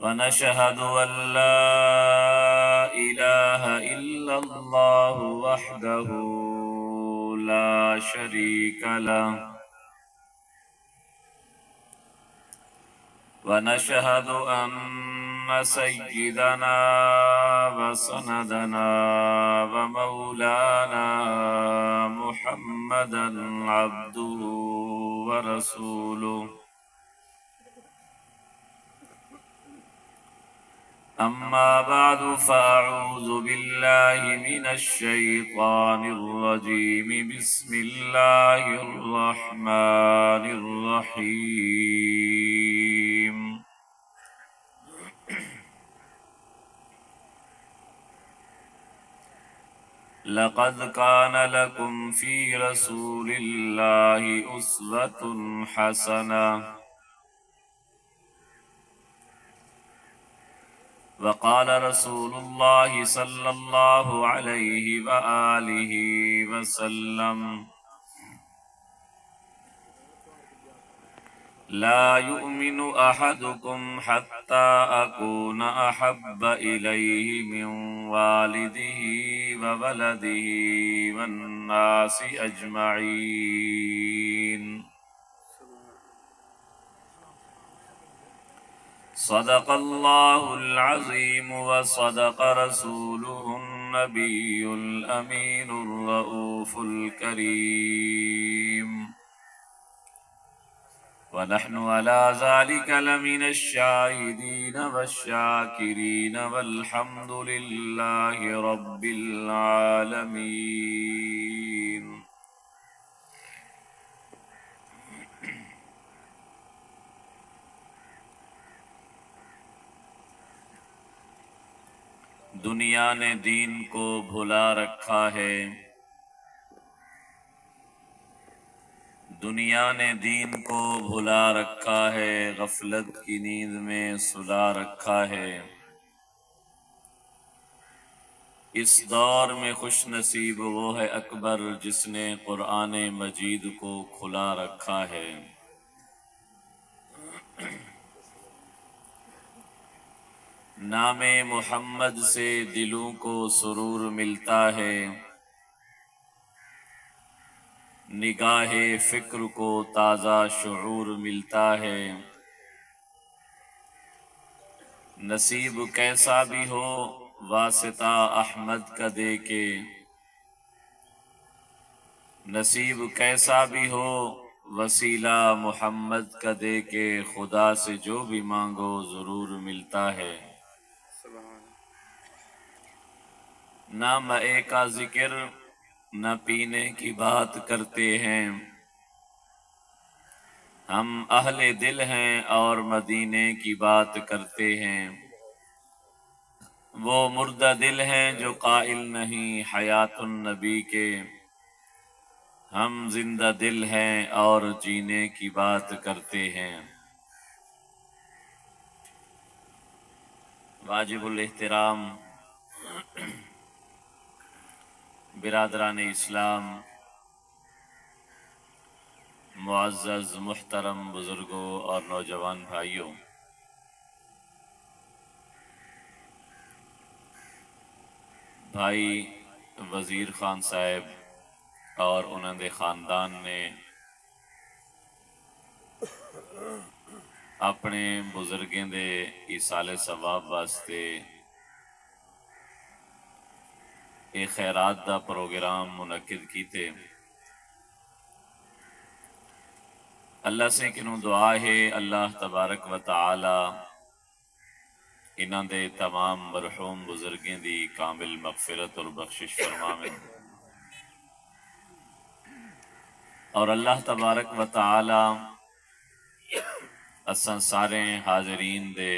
ونشهد أن لا إله إلا الله وحده لا شريك له ونشهد أن سيدنا وسندنا ومولانا محمدا عبده ورسوله أما بعد فأعوذ بالله من الشيطان الرجيم بسم الله الرحمن الرحيم لقد كان لكم في رسول الله أسوة حسنة وقال رسول الله صلى الله عليه وآله وسلم لا يؤمن أحدكم حتى أكون أحب إليه من والده وولده والناس أجمعين صدق الله العظيم وصدق رسوله النبي الأمين الرؤوف الكريم ونحن على ذلك لمن الشاهدين والشاكرين والحمد لله رب العالمين دنیا نے دین کو بھلا رکھا ہے، دنیا نے دین کو بھلا رکھا ہے، غفلت کی نیند میں سلا رکھا ہے۔ اس دور میں خوش نصیب وہ ہے اکبر جس نے قرآن مجید کو کھلا رکھا ہے۔ نام محمد سے دلوں کو سرور ملتا ہے، نگاہ فکر کو تازہ شعور ملتا ہے۔ نصیب کیسا بھی ہو واسطہ احمد کا دے کے، نصیب کیسا بھی ہو وسیلہ محمد کا دے کے، خدا سے جو بھی مانگو ضرور ملتا ہے۔ نہ مئے کا ذکر نہ پینے کی بات کرتے ہیں، ہم اہل دل ہیں اور مدینے کی بات کرتے ہیں۔ وہ مردہ دل ہیں جو قائل نہیں حیات النبی کے، ہم زندہ دل ہیں اور جینے کی بات کرتے ہیں۔ واجب الاحترام برادران اسلام، معزز محترم بزرگوں اور نوجوان بھائیوں، بھائی وزیر خان صاحب اور انہوں دے خاندان نے اپنے بزرگیں دے ایصال ثواب واسطے ایک خیرات دا پروگرام منعقد کیتے۔ اللہ سے کنوں دعا ہے اللہ تبارک و تعالی انہاں دے تمام مرحوم بزرگیں دی کامل مغفرت اور بخشش فرماویں، اور اللہ تبارک و تعالی اساں سارے حاضرین دے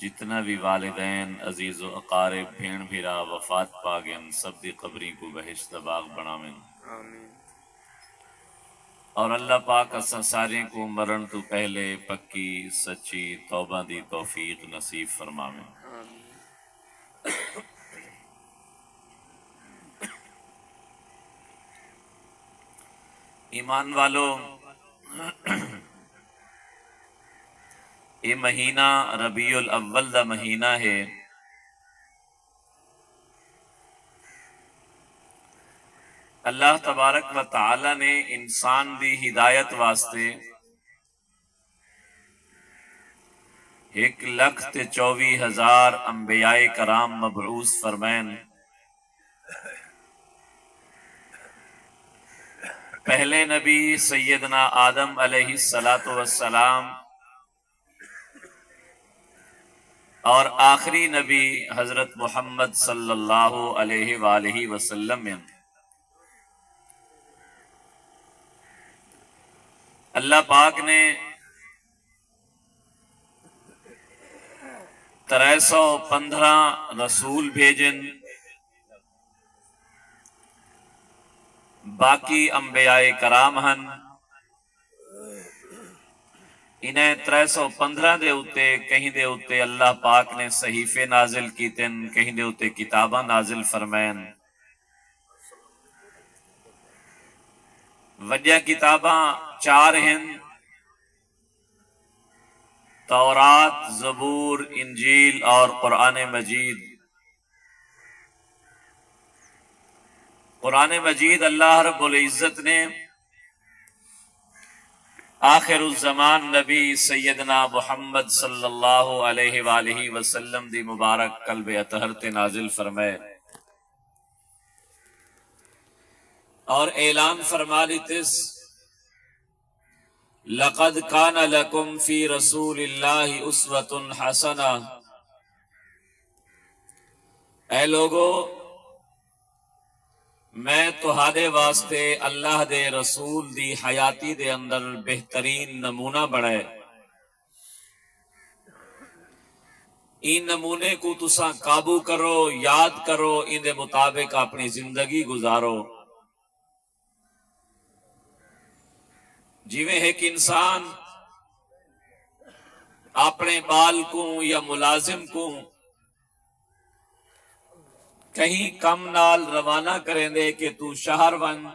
جتنا بھی والدین عزیز و اقارب بھین بھیرا وفات پا گئن سب دی قبری کو بہشت باغ بناویں، اور اللہ پاک اساں سارے کو مرن تو پہلے پکی سچی توبہ دی توفیق نصیب فرماویں۔ ایمان والو، یہ مہینہ ربیع الاول دا مہینہ ہے۔ اللہ تبارک و تعالی نے انسان دی ہدایت واسطے 1,24,000 انبیاء کرام مبعوث فرمائن۔ پہلے نبی سیدنا آدم علیہ السلام اور آخری نبی حضرت محمد صلی اللہ علیہ وآلہ وسلم ہیں۔ اللہ پاک نے 315 رسول بھیجن، باقی انبیاء کرام ہن۔ انہیں 315 دے اتے کہیں دے اتے اللہ پاک نے صحیفے نازل کیتن، کہیں دے اتے کتاباں نازل فرمائن۔ وجہ کتاباں 4 ہیں: تورات، زبور، انجیل اور قرآن مجید۔ قرآن مجید اللہ رب العزت نے آخر الزمان نبی سیدنا محمد صلی اللہ علیہ وآلہ وسلم دی مبارک قلب اطہر تے نازل فرمائے اور اعلان فرما لیتس: لقد کان لکم فی رسول اللہ اسوۃ حسنہ۔ اے لوگو، میں تہاڈے واسطے اللہ دے رسول دی حیاتی دے اندر بہترین نمونہ بڑھائے۔ ان نمونے کو تساں قابو کرو، یاد کرو، ان دے مطابق اپنی زندگی گزارو۔ جویں ایک انسان اپنے بال کو یا ملازم کو کہیں کم نال روانہ کریں دے کہ تو شہر ون،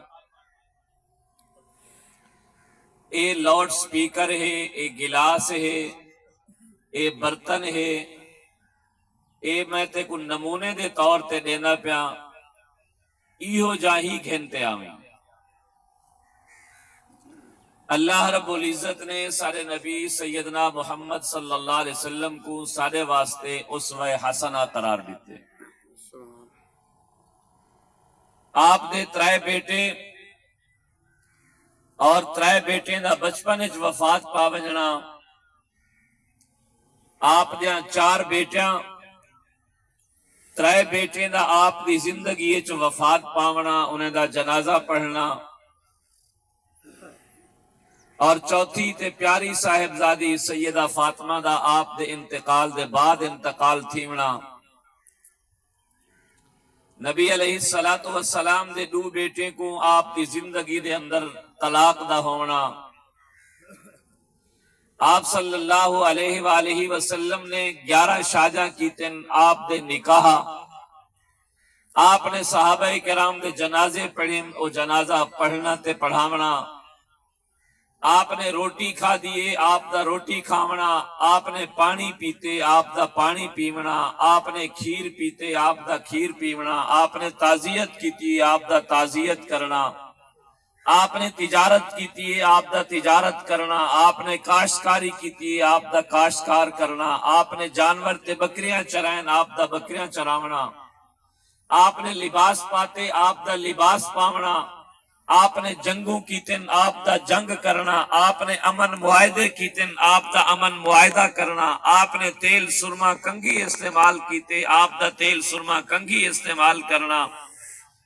اے لاؤڈ سپیکر ہے، اے گلاس ہے، اے برتن ہے، اے میں تے کو نمونے دے طور تے دینا پیا، ایہو جاہی گھنتے آویں۔ اللہ رب العزت نے سارے نبی سیدنا محمد صلی اللہ علیہ وسلم کو سارے واسطے اسوہ حسنہ قرار دیتے۔ آپ دے 3 بیٹے اور 3 بیٹے دا بچپن وچ وفات پا وجنا، آپ دیاں 4 بیٹیاں، 3 بیٹے دا آپ دی زندگی وچ وفات پاونا، انہیں دا جنازہ پڑھنا، اور چوتھی تے پیاری صاحبزادی سیدہ فاطمہ دا آپ دے انتقال دے بعد انتقال تھیونا۔ نبی علیہ السلام دے 2 بیٹے کو آپ دی زندگی دے اندر طلاق دا ہونا۔ آپ صلی اللہ علیہ وآلہ وسلم نے 11 شاجاں کیتن، آپ دے نکاح، آپ نے صحابہ کرام دے جنازے پڑھیں، او جنازہ پڑھنا تے پڑھاونا۔ آپ نے روٹی کھا دیے، آپ دا روٹی کھاونا، آپ نے پانی پیتے، آپ دا پانی پیونا، آپ نے کھیر پیتے، آپ دا کھیر پیونا، آپ نے تعزیت کیتی، آپ دا تعزیت کرنا، آپ نے تجارت کیتی، آپ دا تجارت کرنا، آپ نے کاشتکاری کیتی، آپ دا کاشتکار کرنا، آپ نے جانور تے بکریاں چرائیں، آپ دا بکریاں چراونا، آپ نے لباس پاتے، آپ دا لباس پاونا، آپ نے جنگوں کیتن، آپ دا جنگ کرنا، آپ نے امن معاہدے کیتن، آپ دا امن معاہدہ کرنا، آپ نے تیل سرما کنگھی استعمال کیتے، آپ دا تیل سرما کنگھی استعمال کرنا،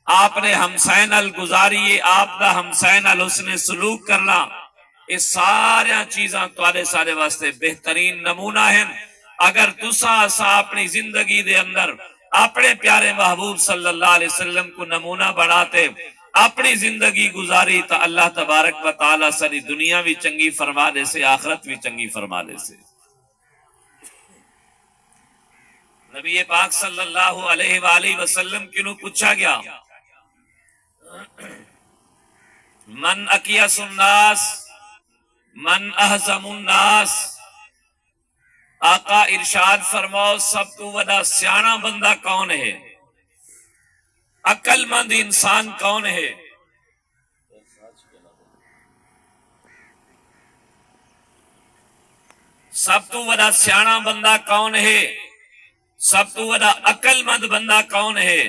آپ نے ہمسائے نال گزاریے، آپ دا ہمسائے نال حسن سلوک کرنا۔ یہ سارا چیزاں تواڈے سارے واسطے بہترین نمونہ ہیں۔ اگر تساں اساں اپنی زندگی دے اندر اپنے پیارے محبوب صلی اللہ علیہ وسلم کو نمونہ بناتے، اپنی زندگی گزاری، تو اللہ تبارک و تعالی ساری دنیا بھی چنگی فرما دے سے، آخرت بھی چنگی فرما دے سے۔ نبی پاک صلی اللہ علیہ وآلہ وسلم کنوں پوچھا گیا، من اکیس الناس، من احزم الناس، آقا ارشاد فرماؤ سب تو بڑا سیانا بندہ کون ہے، عقل مند انسان کون ہے؟ سب تو بڑا سیانا بندہ کون ہے، سب تو بڑا عقل مند بندہ کون ہے؟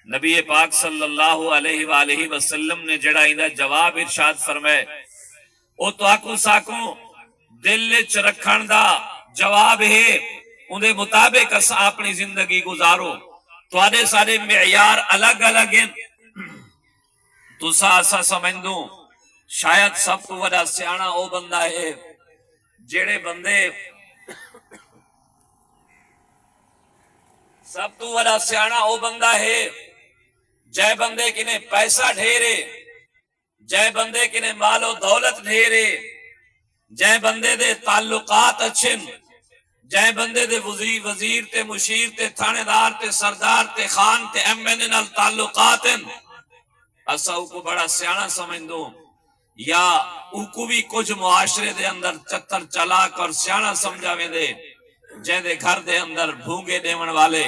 نبی پاک صلی اللہ علیہ وآلہ وسلم نے جڑا اندا جواب ارشاد فرمائے او تو آکو ساکو دل وچ رکھن دا جواب ہے، اندے مطابق اسا اپنی زندگی گزارو۔ تواڈے سارے معیار الگ الگ ہیں، تسا اسا سمجھدو شاید سب تو بڑا سیانا او بندہ ہے جڑے بندے سب تو بڑا سیانا او بندہ ہے جے بندے کنے پیسہ ڈھیرے، جے بندے کنے مال و دولت ڈھیرے، جے بندے دے تعلقات اچھن، جے بندے دے وزیر تے مشیر تے تھانے دار تے سردار تے خان تے ایم این اے نال تعلقات ہیں، اسا او کو بڑا سیانا سمجھدو یا او کو بھی کچھ معاشرے دے اندر چتر چلاک اور سیانا سمجھاویں دے، جے دے گھر دے اندر بھونگے دیون والے،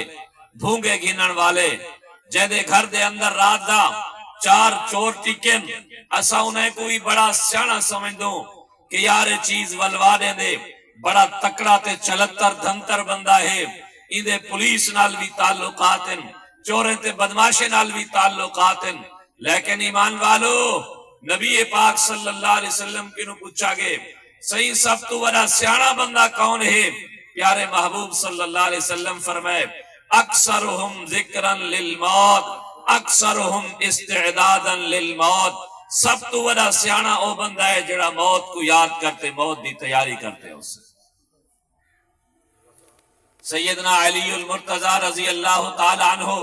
بھونگے گھنن والے، جے دے گھر دے اندر رات دا 4 چور ٹکن، اسا انہیں کوئی بڑا سیانا سمجھدو کہ یار چیز ولوا دے دے، بڑا تکڑا تے چلتر دھنتر بندہ ہے، اندے پولیس نال بھی تعلقات ہیں، چورے تے بدماشے نال بھی تعلقات ہیں، لیکن ایمان والو نبی پاک صلی اللہ علیہ وسلم کی نو پوچھا گے صحیح سب تو بڑا سیانا بندہ کون ہے؟ پیارے محبوب صلی اللہ علیہ وسلم فرمائے اکثرہم ذکرا للموت اکثرہم استعدادا للموت، سب تو بڑا سیانا او بندہ ہے جڑا موت کو یاد کرتے، موت دی تیاری کرتے اس سے۔ سیدنا علی المرتضی رضی اللہ تعالی عنہ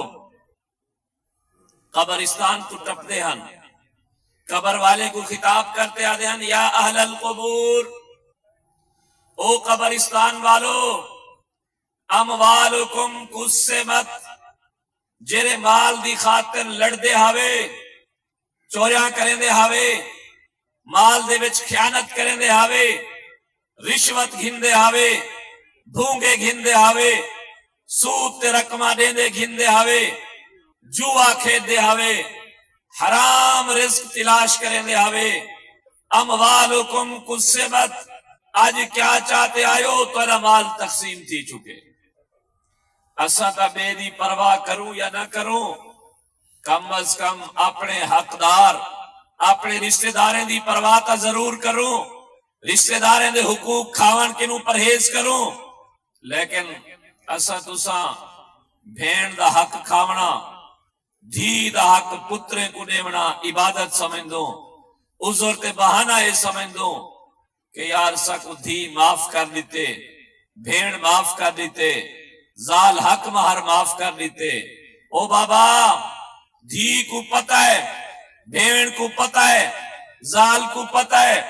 قبرستان کو ٹپتے ہیں، قبر والے کو خطاب کرتے آدھے ہیں یا اہل القبور، او قبرستان والو، اموالکم قسمت، جرے مال دی خاطر لڑ دے ہاوے، چوریاں کریں دے ہاوے، مال دے وچ خیانت کریں دے ہاوے، رشوت گھن دے ہاوے، بھونگے گھن دے ہاوے، سود تے رقمہ دے دے گھن دے ہاوے، جوا کھیت دے ہاوے، حرام رزق تلاش کریں دے ہاوے، اموالکم قسمت، آج کیا چاہتے آئیو تو مال تقسیم تھی چکے، اسا تا بے دی پرواہ کروں یا نہ کروں، کم از کم اپنے حقدار اپنے رشتہ داریں دی پرواہ تا ضرور کروں، رشتہ داریں دے حقوق کھاون کنوں پرہیز کروں، لیکن اسا تساں بھین دا حق کھاونا، دھی دا حق پتریں کو دیونا عبادت سمجھ دو، عذر تے بہانہ یہ سمجھ دو کہ یار سکو دھی معاف کر دیتے، بھین معاف کر دیتے، زال حق مہر معاف کر دیتے۔ او بابا دھی کو پتہ ہے، بھین کو پتہ ہے، زال کو پتہ ہے،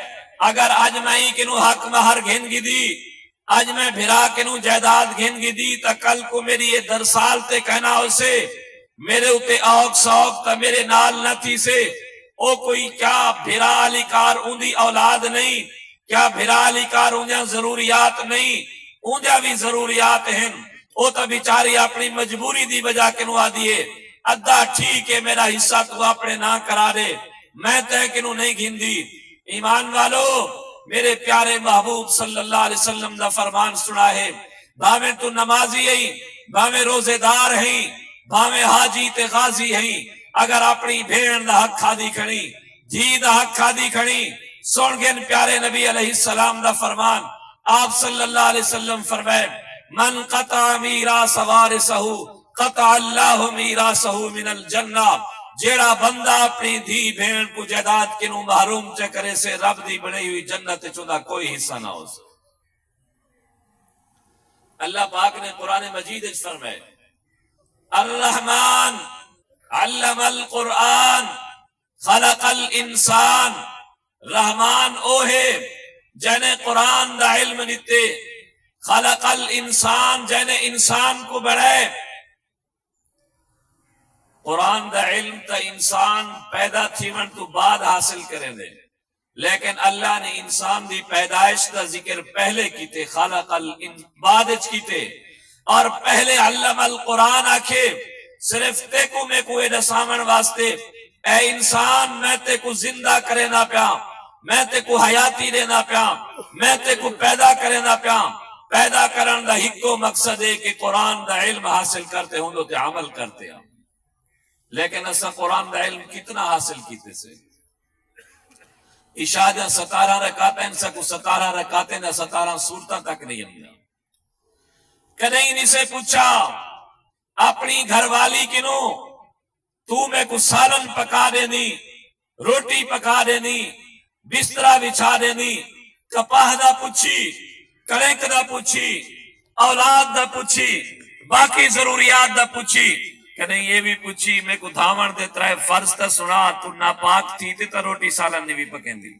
اگر آج میں ہی کنو حق مہر گھن گی دی، آج میں بھرا کنو جائیداد گھن گی دی، تا کل کو میری یہ درسال تے کہنا اسے میرے اتے آگ سوگ تا میرے نال نہ تھی سے، او کوئی کیا بھرا علی کار اندی اولاد نہیں، کیا بھرا علی کار اندیاں ضروریات نہیں، اندیاں بھی ضروریات ہیں، او تا بیچاری اپنی مجبوری دی وجہ کنو آدیے ادھا ٹھیک ہے میرا حصہ تو اپنے نہ کرا دے، میں تے کنو نہیں گھن دی۔ ایمان والو میرے پیارے محبوب صلی اللہ علیہ وسلم دا فرمان سنا ہے، بھاویں تو نمازی ہیں، بھاویں روزے دار ہیں، بھاویں حاجی تے غازی ہیں، اگر اپنی بھین دا حق کھادی کھڑی، دھی دا حق کھادی کھڑی، سن گن پیارے نبی علیہ السلام دا فرمان، آپ صلی اللہ علیہ وسلم فرمائے من قطع میراث وارثہ قطع اللہ میراثہ من الجنہ، جیڑا بندہ اپنی دھی بھین کو جائیداد کنوں محروم چکرے سے رب دی بنائی ہوئی جنت چودہ کوئی حصہ نہ ہو سکتا۔ اللہ پاک نے قرآن مجید اس فرمائے الرحمن علم القرآن خلق الانسان، رحمان او ہے جنہیں قرآن دا علم دیتے، خلق الانسان جنہیں انسان کو بڑھائے، قرآن دا علم تا انسان پیدا تھی من تو بعد حاصل کریں دے، لیکن اللہ نے انسان دی پیدائش کا ذکر پہلے کیتے، خالق بعد کیتے، اور پہلے علم القرآن آکھے صرف تے کو میں کوئی دسامن واسطے، اے انسان میں تے کو زندہ کرے نہ پیا، میں تے کو حیاتی دینا پیا، میں تے کو پیدا کرے نہ پیا، پیدا کرن دا ہکو مقصد ہے کہ قرآن دا علم حاصل کرتے ہوں تے عمل کرتے ہیں۔ لیکن اسا قرآن دا علم کتنا حاصل کیتے سے؟ عشاء دا 17 رکعتیں سکو 17 رکعتیں دا 17 سورتاں تک نہیں ہمیں کدیں نہیں سے پوچھا اپنی گھر والی کنو تو میں کو سالن پکا دینی، روٹی پکا دینی، بسترا بچھا دینی، کپاہ دا پوچھی، کڑک دا پوچھی، اولاد دا پوچھی، باقی ضروریات دا پوچھی، کدیں یہ بھی پوچھی میں کو دھاون دے ترائے فرض تا سنا تو ناپاک تھی تے تا روٹی سالن نہیں بھی پکیں دی۔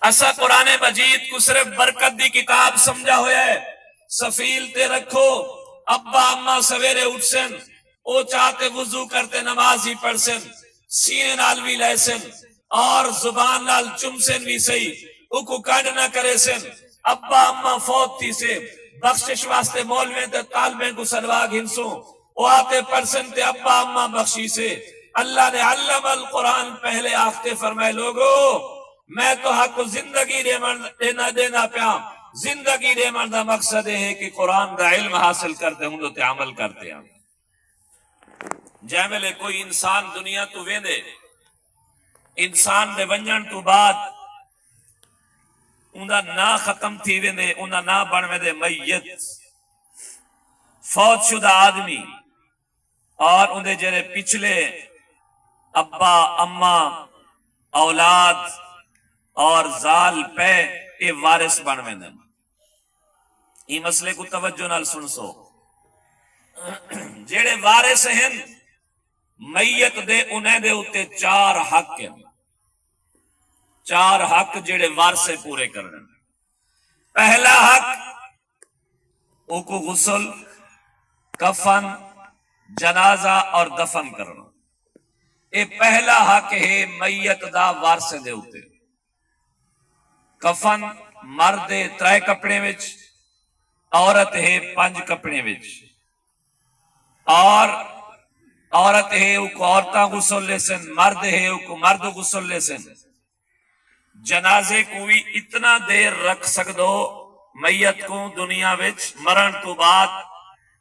اسا قرآن مجید کو صرف برکت دی کتاب سمجھا ہویا ہے، سفیل تے رکھو، ابا اماں سویرے اٹھ سن، او چاہتے وضو کرتے نماز ہی پڑھ سن، سینے نال بھی لے سن، اور زبان نال چم سن بھی صحیح، او کو کڈ نہ کرے سن، ابا اماں فوت تھی سے بخشش واسطے مولوے تے طالبیں کو سلوا گھنسوں، او آتے پرسن تے ابا اماں بخشی سے۔ اللہ نے علم القرآن پہلے آختے فرمائے لوگو میں تو حق کو زندگی دینا پیا، زندگی دیمن دا مقصد ہے کہ قرآن دا علم حاصل کرتے ہوں تو تے عمل کرتے ہیں۔ جیملے کوئی انسان دنیا تو ویندے، انسان دے ونجن تو بعد اندہ نا ختم تھی ویندے، اندہ نا بن ویندے میت، فوت شدہ آدمی، اور اندے جرے پچھلے ابا اماں اولاد اور زال پہ اے وارث بن ویندے۔ یہ مسئلے کو توجہ نال سن سو، جیڑے وارث ہیں میت دے انہیں دے اتے 4 حق ہیں، 4 حق جیڑے وارثے پورے کرنے۔ پہلا حق او کو غسل، کفن، جنازہ اور دفن کرنا، اے پہلا حق ہے میت دا وارثے دے اتے۔ کفن مرد 3 کپڑے وچ، عورت ہے 5 کپڑے وچ، اور عورت ہے او کو عورتاں غسل لے سن، مرد ہے او کو مرد غسل لے سن۔ جنازے کو بھی اتنا دیر رکھ سکدو میت کو دنیا وچ مرن تو بعد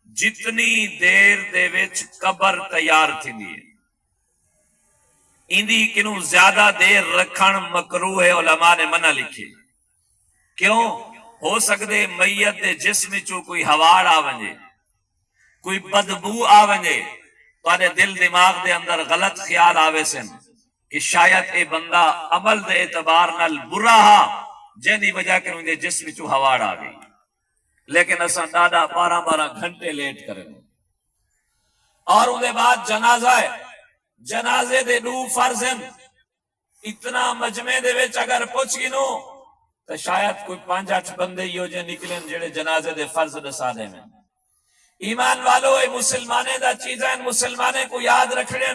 جتنی دیر دے وچ قبر تیار تھیندی ہے، اندی کنوں زیادہ دیر رکھن مکروہ ہے، علماء نے منع لکھی۔ کیوں؟ ہو سکدے میت دے جسم چو کوئی ہواڑ آ ونجے، کوئی بدبو آ ونجے، تو دل دماغ دے اندر غلط خیال آوے سن کہ شاید اے بندہ عمل دے اعتبار نال برا ہا جن دی وجہ کروں دے جسم چو ہواڑ آ گئی، لیکن اساں ڈاڈا 12 گھنٹے لیٹ کریں۔ اور ان دے بعد جنازہ ہے، جنازے دے 2 فرض ہیں، اتنا مجمع دے وچ اگر پوچھ گنو تو شاید کوئی 5-8 بندے ہو جو نکلیں جڑے جنازے دے فرض دسا دے میں۔ ایمان والو اے مسلمانے دا چیزیں مسلمانے کو یاد رکھنے۔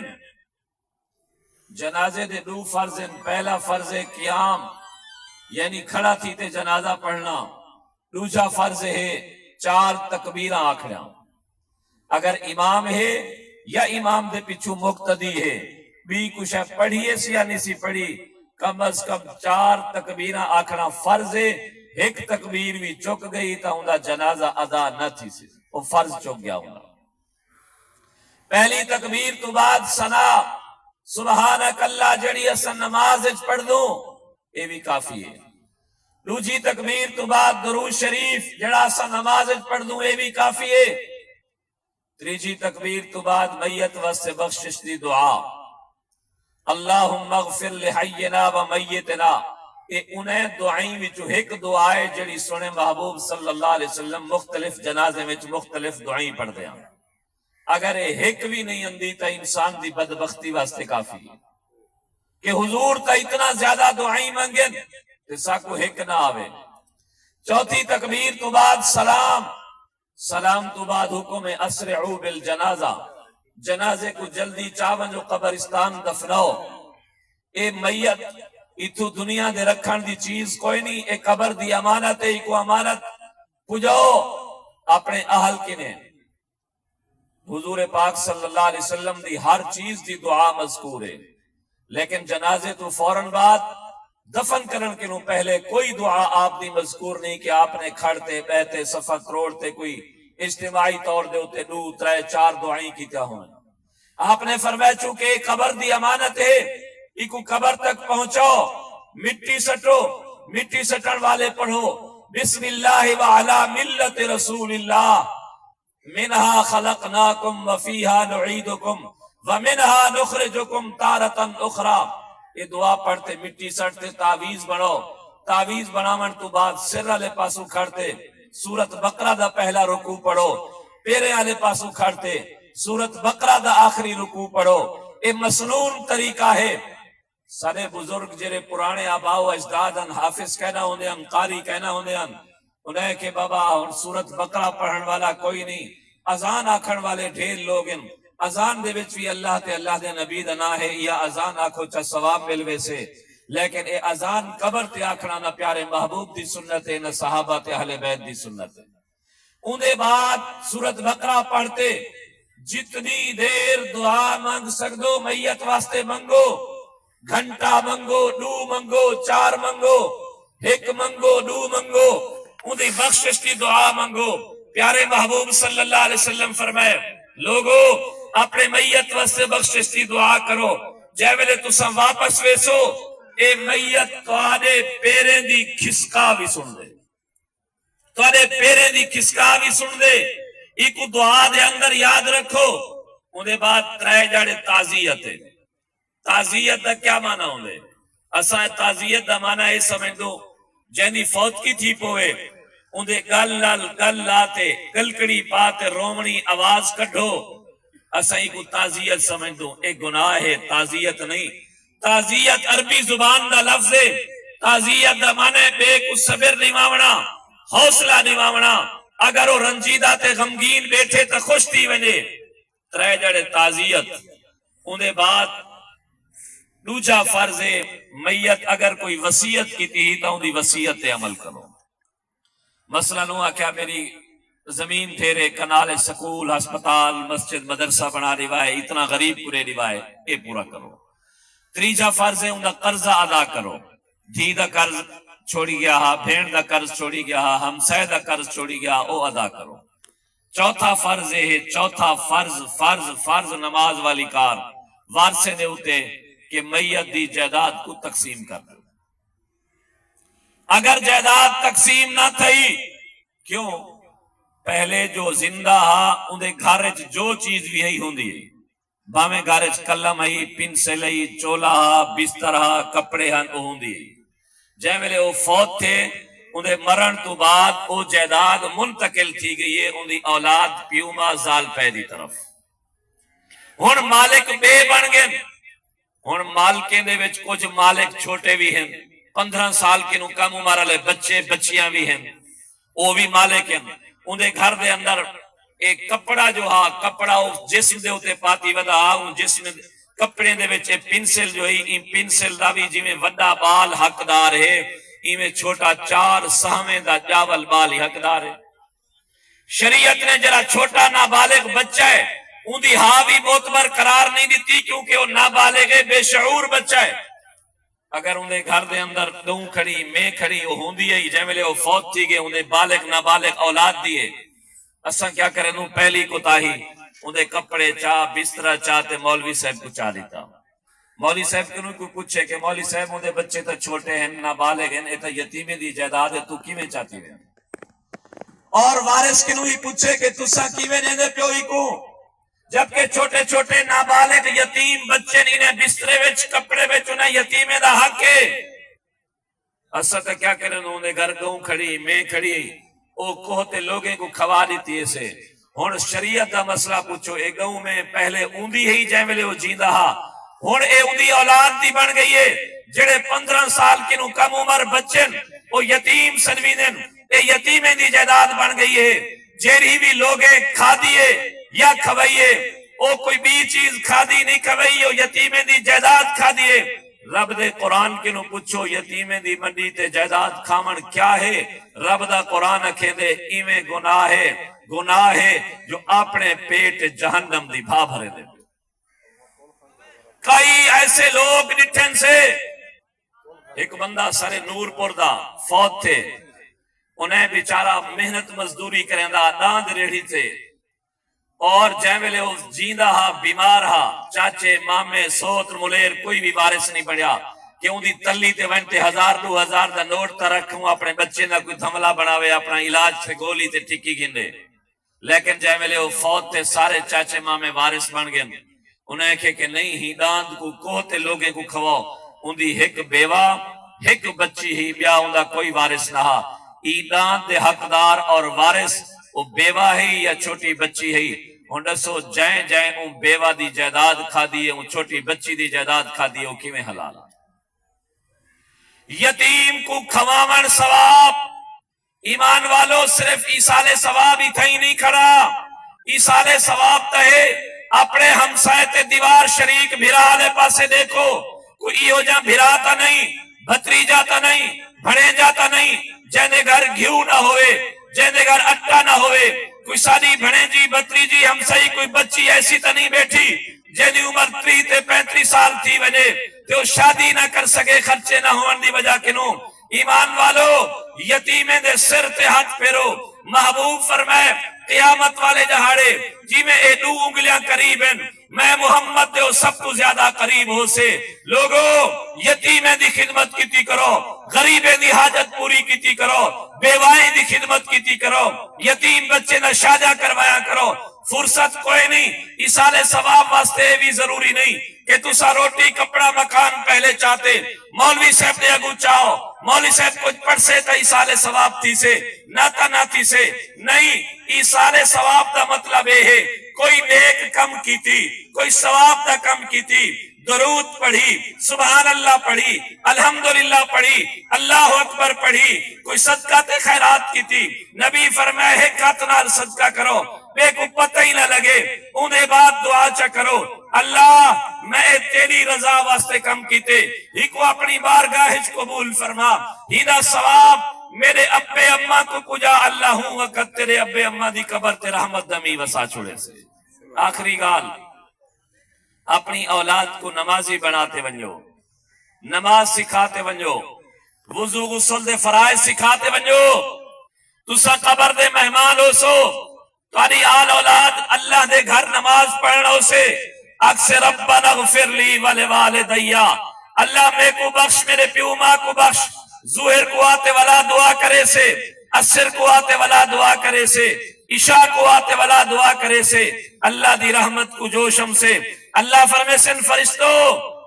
جنازے دے 2 فرض ہیں، پہلا فرض ہے قیام یعنی کھڑا تھی تے جنازہ پڑھنا، دوسرا فرض ہے 4 تکبیراں آکھنا۔ اگر امام ہے یا امام دے پیچھو مقتدی ہے بھی کچھ پڑھیے سی یا نہیں سی پڑھی، کم از کم 4 تکبیراں آکھنا فرض ہے۔ ایک تکبیر بھی چک گئی تا اندہ جنازہ ادا نہ تھی سی، وہ فرض چک گیا ہونا۔ پہلی تکبیر تو بعد ثنا سبحانک اللہ جڑی اسن نماز پڑھ دوں یہ بھی کافی ہے۔ دوسری تکبیر تو بعد درود شریف جڑا اسن نماز پڑھ دوں یہ بھی کافی ہے۔ تیسری تکبیر تو بعد میت واسطے بخشش دی دعا، اللہم اغفر لحینا و میتنا، یہ انہیں دعائیں وچوں ایک دعا ہے جڑی سنے محبوب صلی اللہ علیہ وسلم مختلف جنازے وچ مختلف دعائیں پڑھ دیا۔ اگر یہ ایک بھی نہیں اندی تا انسان دی بدبختی واسطے کافی ہے کہ حضور تا اتنا زیادہ دعائیں منگن کہ ساکو ایک نہ آوے۔ چوتھی تکبیر تو بعد سلام، سلام تو بعد حکم اسرعو بالجنازہ، جنازے کو جلدی چاون جو قبرستان دفناؤ۔ اے میت اتو دنیا دے رکھن دی چیز کوئی نہیں، ایک قبر دی امانت ہے، کو امانت پجاؤ اپنے اہل کنے۔ حضور پاک صلی اللہ علیہ وسلم دی ہر چیز دی دعا مذکور ہے، لیکن جنازے تو فوراً بعد دفن کرن کے نو پہلے کوئی دعا آپ دی مذکور نہیں کہ آپ نے کھڑتے بیٹھتے صفحہ کروڑتے کوئی اجتماعی طور دے ہوتے 2 3 4 دعائیں کی کیا ہوں۔ آپ نے فرمایا چونکہ قبر دی امانت ہے، ایک قبر تک پہنچو، مٹی سٹو، مٹی سٹن والے پڑھو بسم اللہ وعلی ملت رسول اللہ منہا خلقناکم وفیہا نعیدکم ومنہا نخرجکم تارتا اخرى۔ یہ دعا پڑھتے مٹی سٹتے تعویز بنو، تعویز بناون تو بعد سر والے پاسو کھڑتے سورت بقرہ دا پہلا رکوع پڑھو، پیرے والے پاسو کھڑتے سورت بقرہ دا آخری رکوع پڑھو۔ یہ مسنون طریقہ ہے۔ سارے بزرگ جڑے پرانے آباء و اجدادن حافظ کہنا ہوندے ہن، قاری کہنا ہوندے ہن، انہیں کہ بابا سورت بقرہ پڑھن والا کوئی نہیں، اذان آکھن والے ڈھیر لوگ ہیں، اذان دے وچ بھی اللہ تے اللہ دے نبی دا نام ہے، یا اذان آکھو چا ثواب ملوے سے، لیکن اے اذان قبر تے آکھنا نہ پیارے محبوب دی سنت ہے، نہ صحابہ تے اہل بیت دی سنت ہے۔ ان دے بعد سورت بقرہ پڑھتے جتنی دیر دعا مانگ سکدو میت واسطے منگو، گھنٹہ منگو، 2 منگو، 4 منگو، 1 منگو، 2 منگو، ان دی بخشش کی دعا منگو۔ پیارے محبوب صلی اللہ علیہ وسلم فرمائے لوگو اپنے میت واسطے بخشش کی دعا کرو، جے ویلے تساں واپس ویسو اے میت تواڈے پیرے دی کھسکا بھی سن دے، تواڈے پیرے دی کھسکا بھی سن دے۔ ایک دعا دے اندر یاد رکھو، ان دے بعد 3 جڑے تعزیت ہے۔ تعزیت دا کیا معنی ہوندے؟ اساں تعزیت دا معنی اے سمجھ دو جیندی فوت کی تھی پوے ان دے گل نال گل لاتے گلکڑی پاتے رومنی آواز کڈھو، اساں کو تعزیت سمجھ دو۔ ایک گناہ ہے، تعزیت نہیں۔ تعزیت عربی زبان دا لفظ ہے، تعزیت دا معنی بے کو صبر نماونا، حوصلہ نماونا، اگر وہ رنجیدہ تے غمگین بیٹھے تا خوش تھی وجے 3 جڑے تعزیت۔ ان دے بعد دوجا فرض ہے میت اگر کوئی وصیت کی تھی تو ان دی وصیت تے عمل کرو۔ مثلا نو آکھیا میری زمین تیرے کنال سکول ہسپتال مسجد مدرسہ بنا روائے، اتنا غریب پورے روائے، اے پورا کرو۔ تیجا فرض ہے ان دا قرضہ ادا کرو، دھی دا قرض چھوڑی گیا ہا، بھین دا قرض چھوڑی گیا ہا، ہمسائے دا قرض چھوڑی گیا او ادا کرو۔ چوتھا فرض ہے، چوتھا فرض نماز والی کار وارثے دے ہوتے کہ میت دی جائیداد کو تقسیم کر دو۔ اگر جائیداد تقسیم نہ تھی، کیوں؟ پہلے جو زندہ ہا اندے گھر جو چیز بھی ہے ہوندی ہے، باویں گھر قلم ہے، پنسل ہے، چولا ہا، بستر ہا، کپڑے ہن، او ہوندی ہے۔ جے ویلے او فوت تھے اندے مرن تو بعد او جائیداد منتقل تھی گئی ہے اندی اولاد پیوما زال پہ دی طرف۔ ہن مالک بے بن گئے، ہن مالکیں دے وچ کچھ مالک چھوٹے بھی ہیں، 15 سال کے نو کم عمر والے بچے بچیاں بھی ہیں، او بھی مالک ہیں۔ اندے گھر دے اندر ایک کپڑا جو ہا، کپڑا جسم دے ہوتے پاتی ودا ہا، جسم کپڑے دے وچ پنسل جو ہے، پنسل دا بھی جویں وڈا بال حقدار ہے، ایویں چھوٹا 4 سہویں دا جاول بال ہی حقدار ہے۔ شریعت نے جرا چھوٹا نابالغ بچہ ہے ان دی ہاں بھی معتبر قرار نہیں دیتی، کیونکہ وہ نابالغ بے شعور بچہ ہے۔ اگر انہیں گھر دے اندر دوں کھڑی میں کھڑی وہ ہوندی ہے، جے ویلے وہ فوت تھی گئے انہیں بالغ نابالغ اولاد دیے، اساں کیا کریں نو پہلی کوتاہی انہیں کپڑے چاہ بستر چاہتے مولوی صاحب کو چاہ دیتا۔ مولوی صاحب کنوں کوئی پوچھے کہ مولوی صاحب انہیں بچے تو چھوٹے ہیں نابالغ ہیں، ایتا یتیمیں دی جائیداد ہے تو کیویں چاہتی ہیں؟ اور وارث کنوں ہی پوچھے کہ تساں کیویں دیندے پیو ہی کو، جبکہ چھوٹے چھوٹے نابالغ یتیم بچے انہیں بسترے وچ کپڑے وچ انہیں یتیمیں دا حق ہے۔ اسا تے کیا کریں انہیں گھر گوں کھڑی میں کھڑی او کوہتے لوگیں کو کھوا دیتی ہے سے۔ ہن شریعت دا مسئلہ پوچھو، اے گوں میں پہلے اوندی ہی جے ویلے وہ جیندا ہا، ہن اے اوندی اولاد دی بن گئی ہے، جڑے 15 سال کے نو کم عمر بچے او یتیم سنوی دن، اے یتیمیں دی جائیداد بن گئی ہے۔ جیڑی بھی لوگیں کھا دیے یا کھوائیے او کوئی بھی چیز کھا دی نہیں کھوائی او یتیمیں دی جائیداد کھا دیے۔ رب دے قرآن کے نو پوچھو یتیمے دی منڈی تے جائیداد کھاون کیا ہے؟ رب دا قرآن اکھے دے ایویں گناہ ہے جو اپنے پیٹ جہنم دی بھا بھرے دے۔ کئی ایسے لوگ ڈٹھن سے، ایک بندہ سارے نور پور دا فوت تھے، انہیں بیچارہ محنت مزدوری کریں دا داند ریڑھی تھے، اور جائیں ویلے وہ جیندہ ہا بیمار ہا، چاچے مامے سوتر ملیر کوئی بھی وارث نہیں بڑھیا کہ ان دی تلی تے وینٹے 1000-2000 دا نوٹ تا رکھوں اپنے بچے نہ کوئی دھملا بناوے اپنا علاج سے گولی تے ٹکی گھندے۔ لیکن جائیں ویلے وہ فوت تے سارے چاچے مامے وارث بن گئے، انہیں کہے کہ نہیں ہی داند کو کوہتے لوگیں کو کھواؤ، ان دی ایک بیوہ ایک بچی ہی بیا ان دا کوئی وارث نہ ہا، ایدان دے حقدار اور وارث وہ بیوہ ہی یا چھوٹی بچی ہی، ہن دسو جائیں ان بیوہ دی جائیداد کھا دیئے ان چھوٹی بچی دی جائیداد کھا دیئے وہ کیویں حلال؟ یتیم کو کھواون ثواب، ایمان والو صرف ایصال ثواب ہی تھئی نہیں کھڑا، ایصال ثواب تہے اپنے ہمسائے تے دیوار شریک بھرا لے پاسے دیکھو، کوئی ہو جا بھراتا نہیں، بھتری جاتا نہیں، بھڑے جاتا نہیں، جینے گھر گھیو نہ ہوئے، جینے گھر اٹا نہ ہوئے، کوئی ساری بھڑے جی بھتری جی ہمسائی کوئی بچی ایسی تا نہیں بیٹھی جیدی عمر 30 تے 35 سال تھی وجہ تے وہ شادی نہ کر سکے، خرچے نہ ہونے دی وجہ کنوں۔ ایمان والو یتیمیں دے سر تے ہاتھ پھیرو، محبوب فرمائے قیامت والے جہاڑے جی میں اے دو انگلیاں قریب ہیں میں محمد دے سب کو زیادہ قریب ہو سے، لوگو یتیمیں دی خدمت کیتی کرو، غریبیں دی حاجت پوری کیتی کرو، بیوائیں دی خدمت کیتی کرو، یتیم بچے نہ شادہ کروایا کرو، فرصت کوئی نہیں، ایصال ثواب واسطے بھی ضروری نہیں کہ تسا روٹی کپڑا مکان پہلے چاہتے، مولوی صاحب نے اگو چاہو، مولوی صاحب کچھ پڑھ سے تا ایصال ثواب تھی سے، ناتا ناتی سے نہیں، ایصال ثواب دا مطلب ہے کوئی نیک کم کی تھی، کوئی ثواب دا کم کی تھی، درود پڑھی، سبحان اللہ پڑھی، الحمدللہ پڑھی، اللہ اکبر پڑھی، کوئی صدقہ تے خیرات کی تھی، نبی فرمائے ہے کاتنال صدقہ کرو، بے کو پتہ ہی نہ لگے، انہیں بات دعا چا کرو، اللہ میں تیری رضا واسطے کم کیتے، ہی کو اپنی بارگاہ قبول فرما، ہی دا ثواب میرے ابے اممہ کو کجا اللہ ہوں وقت تیرے ابے اممہ دی قبر تے رحمت دمی وسا چھوڑے سے۔ آخری گال، اپنی اولاد کو نمازی بناتے ونجو، نماز سکھاتے ونجو، وضو غسل دے فرائض سکھاتے ونجو، تسا قبر دے مہمان ہو سو، تاری آل اولاد اللہ دے گھر نماز پڑھنا سے اکثر ربنا اغفر لی ولوالدیا، اللہ میں کو بخش میرے پیو ماں کو بخش، ظہر کو آتے والا دعا کرے سے، عصر کو آتے والا دعا کرے سے، عشاء کو آتے والا دعا کرے سے، اللہ دی رحمت کو جوشم سے، اللہ فرمے سن فرشتو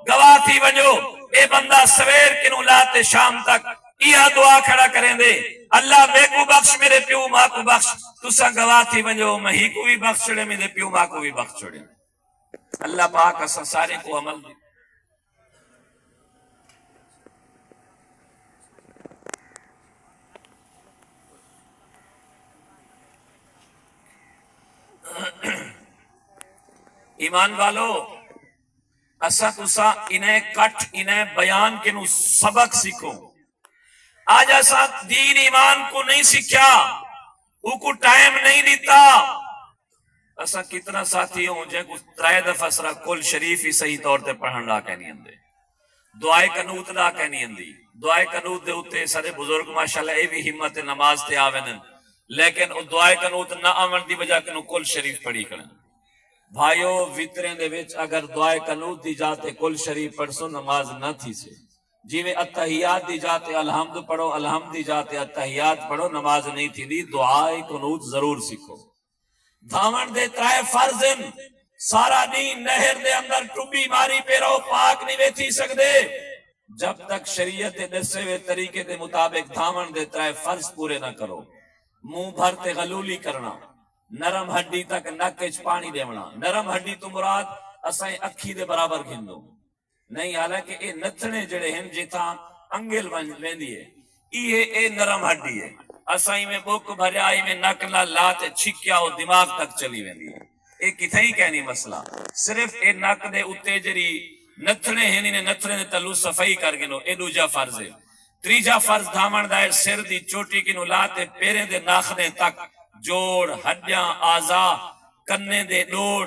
گواہ تھی ونجو، اے بندہ سویر کنو لاتے شام تک یہ دعا کھڑا کریں دے، اللہ میں کو بخش میرے پیو ماں کو بخش، تسا گواہ تھی ونجو میں ہی کو بھی بخش چھڑے میرے پیو ماں کو بھی بخش چھڑے۔ اللہ پاک اسا سارے کو عمل دے۔ ایمان والو اسا تسا انہیں کٹ انہیں بیان کے نو سبق سیکھو، آج ایسا دین ایمان کو نہیں سیکھیا، وہ کو ٹائم نہیں دیتا، ایسا کتنا ساتھی ہوں جے کو 3 دفعہ سرا کل شریف ہی صحیح طور تے پڑھن لا کہنی اندے، دعائے قنوت لا کہنی اندی، دعائے قنوت دے ہوتے سارے بزرگ ماشاءاللہ اے بھی ہمت نماز تے آوین، لیکن دعائے قنوت نہ آون دی وجہ کنو کل شریف پڑھی کرن۔ بھائیو وطریں دے وچ اگر دعائے قنوت دی جاتے کل شریف پڑھ سو نماز نہ تھی سے، جی میں اتحیات دی جاتے الحمد پڑھو، الحمد دی جاتے اتحیات پڑھو، نماز نہیں تھی دی، دعائے قنوت ضرور سیکھو۔ دھاون دے 3 فرضن، سارا دین نہر دے اندر ٹوبی ماری پہ رہو، پاک نہیں بیٹھی سکدے جب تک شریعت دسے ہوئے طریقے دے مطابق دھاون دے 3 فرض پورے نہ کرو۔ منہ بھر تے غلولی کرنا، نرم ہڈی تک نکچ پانی دیونا، نرم ہڈی تو مراد اسائیں اکھی دے برابر گھندو نہیں، حالانکہ اے نتھنے جڑے ہیں جتاں انگل ویندی ہے اے نرم ہڈی ہے، اسائیں میں بوک بھریائی میں نکلا لاتے چھکیا ہو دماغ تک چلی ویندی ہے، اے کتھائی کہنی مسئلہ، صرف اے نک دے اتے جری نتھنے ہیں نے نتھنے دے تلو صفائی کر گنو اے دوجا فرض ہے تیجا فرض دھامن دا ہے سر دی چوٹی کنو لاتے پیرے دے ناخنے تک جوڑ ہڈیاں آزا کنے دے ڈوڑ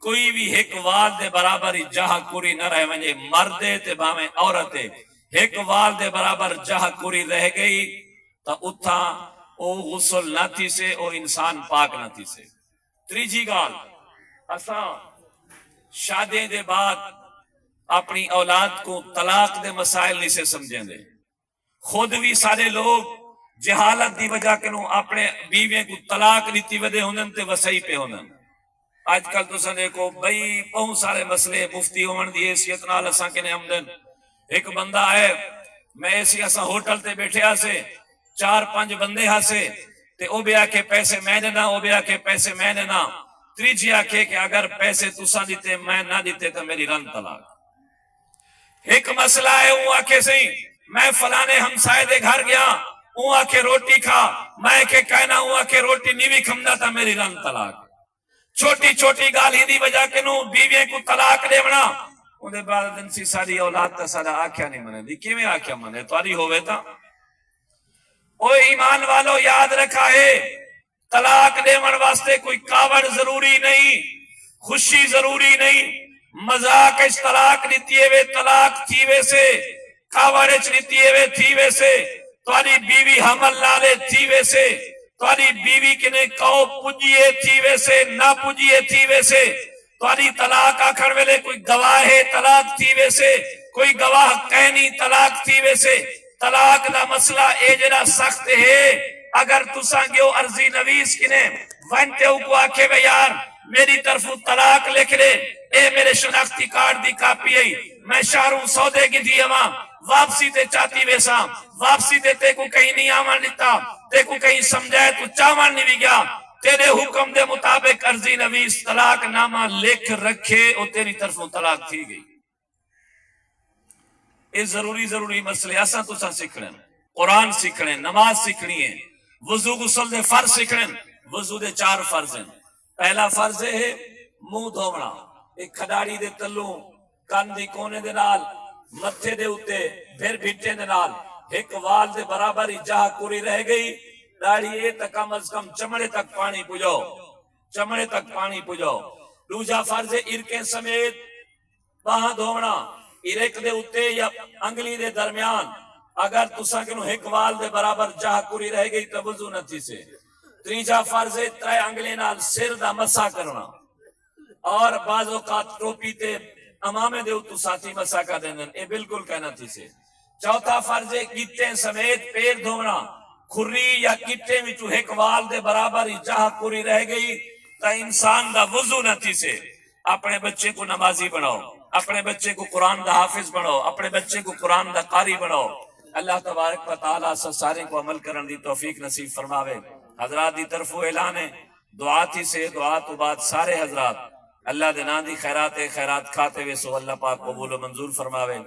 کوئی بھی ایک وال دے برابر ہی جہاں کوری نہ رہ ونجے مردے تے بھامیں عورتے ایک وال دے برابر جہاں کوری رہ گئی تا اتھا او غسل نہ تھی سے او انسان پاک نہ تھی سے تریجی گال اساں شادی دے بعد اپنی اولاد کو طلاق دے مسائل نہیں سے سمجھیں دے خود بھی سارے لوگ جہالت دی وجہ کنو اپنے بیوے کو طلاق دیتی ودے ہونن تے وسائی پہ ہونن آج کل تو سن دیکھو بھئی بہت سارے مسئلے مفتی ہون دی حیثیت نال اساں کنے آمدن ایک بندہ ہے میں ایسی اساں ہوٹل تے بیٹھے آسے 4-5 بندے ہاسے تے او بھی آکے پیسے میں دینا او بھی آکے پیسے میں دینا تریجی آکے کہ اگر پیسے تساں دیتے میں نہ دیتے تو میری رن طلاق ایک مسئلہ ہے وہ آکے سی میں فلانے ہمسائے دے گھر گیا وہ آکے روٹی کھا میں کہ کہنا وہ آکے روٹی نہیں بھی کھمنا تا میری رن طلاق چھوٹی چھوٹی گال ہی دی وجہ کنو بیوے کو طلاق دے بنا انہیں بعد دن سی ساری اولاد تا سارا آکھیا نہیں منے دی کیویں آکھیا منے تواری ہوئے تا او ایمان والو یاد رکھا ہے طلاق دے من واسطے کوئی کاوڑ ضروری نہیں خوشی ضروری نہیں مذاق اس طلاق دیتی ہے طلاق تھی ویسے کاوڑ اچ دیتی ہے تھی ویسے تواری بیوی حمل لالے تھی ویسے تواری بیوی کنے کہو پجیے تھی ویسے نہ پجیے تھی ویسے تواری طلاق آکھر ویلے کوئی گواہ طلاق تھی ویسے کوئی گواہ کہنی طلاق تھی ویسے طلاق دا مسئلہ اے جڑا سخت ہے اگر تساں گیو عرضی نویس کنے وانتے ہو کو آکھے وے یار میری طرف طلاق لکھ لے اے میرے شناختی کارڈ دی کاپی ہے میں شہروں سودے کی دی ہوا واپسی تے چاہتی ویسا واپسی تے کو کہیں نہیں آمان لیتا تے کو کہیں سمجھائے تو چامان نہیں بھی گیا تیرے حکم دے مطابق عرضی نویس طلاق نامہ لکھ رکھے اور تیری طرفوں طلاق تھی گئی یہ ضروری مسئلے ایسا تو سا سکھنے قرآن سکھنے نماز سکھنی ہے وضو غسل دے فرض سکھنے وضو دے 4 فرض ہیں پہلا فرض ہے منہ دھونا ایک کھڈاڑی دے تلوں کان دی کونے دے نال متھے دے اتے پھر بھٹے دے نال ایک وال دے برابر ہی جہاں کوری رہ گئی داڑھی اے تک کم از کم چمڑے تک پانی پجاؤ چمڑے تک پانی پجاؤ دوجا فرض ہے ارکیں سمیت باہاں دھونا ارک دے اتے یا انگلی دے درمیان اگر تساں کنو ایک وال دے برابر جہاں کوری رہ گئی تو وضو نہ تھی سے تریجا فرض ہے 3 انگلے نال سر دا مسا کرنا اور بعض اوقات ٹوپی تے امامے دے اتو ساتھی مسا کر دیندن اے بالکل کہنا تھی سے چوتھا فرض ہے گٹے سمیت پیر دھونا کھری یا گٹے وچوں ایک وال دے برابر ہی جہاں کوری رہ گئی تا انسان دا وضو نہ تھی سے اپنے بچے کو نمازی بناؤ اپنے بچے کو قرآن دا حافظ بناؤ اپنے بچے کو قرآن دا قاری بناؤ اللہ تبارک و تعالیٰ سارے کو عمل کرن دی توفیق نصیب فرماوے حضرات دی طرف اعلان ہے دعا تھی سے دعا تو بعد سارے حضرات اللہ دے نام دی خیرات کھاتے ہوئے سو اللہ پاک قبول و منظور فرماوے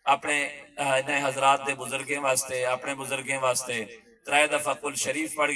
اپنے نئے حضرات دے بزرگیں واسطے اپنے بزرگیں واسطے 3 دفعہ کل شریف پڑھ گئے